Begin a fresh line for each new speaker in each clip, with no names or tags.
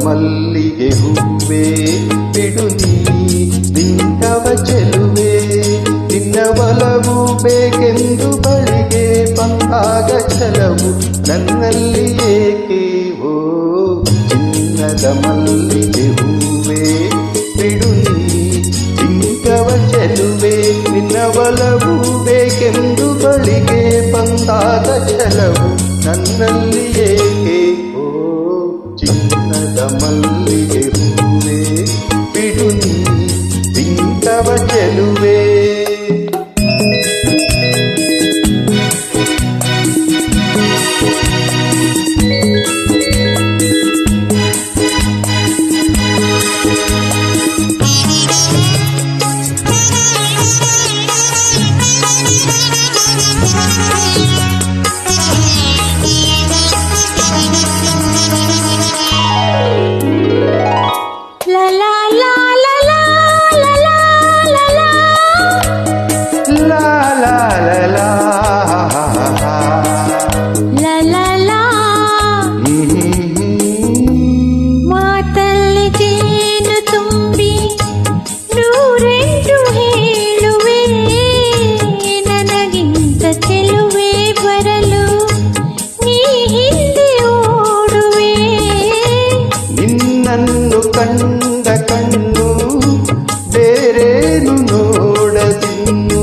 ಮಲ್ಲಿಗೆ ಹೂವೇ ಬಿಡು ನೀ ಬಿಂಕವ ಚೆಲುವೆ ನಿನ್ನ ಒಲವು ಬೇಕೆಂದು ಬಳಿಗೆ ಬಂದಾಗ ಛಲವು ನನ್ನಲ್ಲಿ ಏಕೆ ಓ ಚಿನ್ನದ ಮಲ್ಲಿಗೆ ಹೂವೇ ಬಿಡು ನೀ ಬಿಂಕವ ಚೆಲುವೆ ನಿನ್ನ ಒಲವು ಬೇಕೆಂದು ಬಳಿಗೆ ಬಂದಾಗ ಛಲವು ನನ್ನಲ್ಲಿ ಏಕೆ ಓ ಚಿನ್ನದ ಮಲ್ಲಿಗೆ ಹೂವೇ ಬಿಡು ನೀ ಬಿಂಕವ ಚೆಲುವೆ ಕಂಡ ಕಣ್ಣು ಬೇರೇನು ನೋಡದಿನ್ನು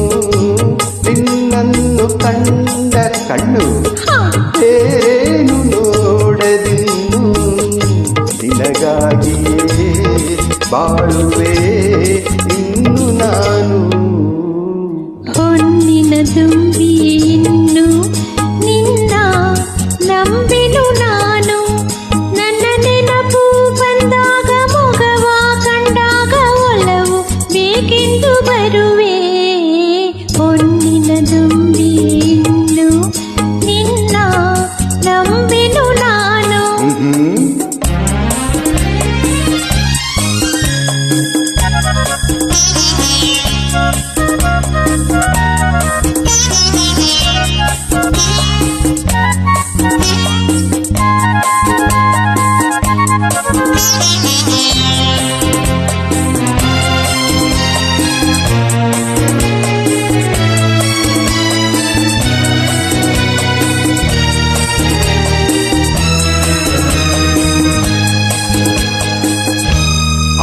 ನಿನ್ನನ್ನು ಕಂಡ ಕಣ್ಣು ಬೇರೇನು ನೋಡದಿನ್ನು ನಿನಗಾಗಿಯೇ ಬಾಳುವೆ ಇನ್ನು ನಾನು
ಹೊನ್ನಿನ ತುಂಬಿ ಇನ್ನು ನಿನ್ನ ನಂಬಿನು ನಾನು ನನ್ನ ನೆನಪು ಬಂದಾಗ ಮೊಗವ ಕಂಡಾಗ ಒಲವು ಬೇಕೆಂದು ಬರುವೆ ಹೊನ್ನಿನ ತುಂಬಿ ಇನ್ನು ನಿನ್ನ ನಂಬಿನು ನಾನು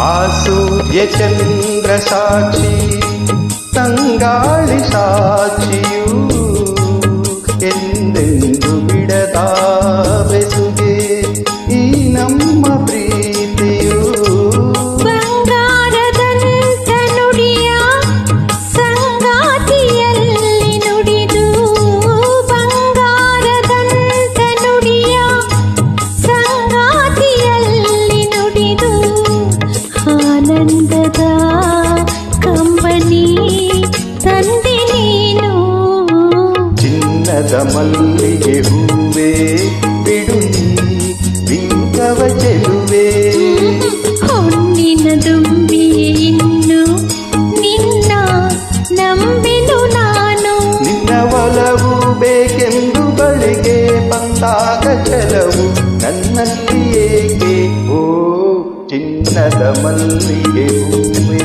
ಆ ಸೂರ್ಯ ಚಂದ್ರ ಸಾಕ್ಷಿ ತಂಗಾಳಿ ಸಾಕ್ಷಿಯು ಎಂದೆಂದು ಬಿಡದ ಬೆಸುಗೆ ಈ ನಮ್ಮ ಪ್ರೀತಿಯು
ಬಂಗಾರದಂತ ನುಡಿಯ ಸಂಗಾತಿಯಲ್ಲಿ ನುಡಿದು ಬಂಗಾರದಂತ ನುಡಿಯ ಸಂಗಾತಿಯಲ್ಲಿ ನುಡಿದು ಆನಂದದ ಕಂಬನಿ ತಂದೆ ನೀನು
ಚಿನ್ನದ ಮಲ್ಲಿಗೆ ಹೂವೇ ಬಿಡು ನೀ ಬಿಂಕವ ಚೆಲುವೆ
ಹೊನ್ನಿನ ದುಂಬಿ ಇನ್ನು ನಿನ್ನ ನಂಬಿನು ನಾನು
ನಿನ್ನ ಒಲವು ಬೇಕೆಂದು ಬಳಿಗೆ ಬಂದಾಗ ಛಲವು ನನ್ನಲ್ಲಿ ಏಕೆ ಓ ಚಿನ್ನದ ಮಲ್ಲಿಗೆ ಹೂವೇ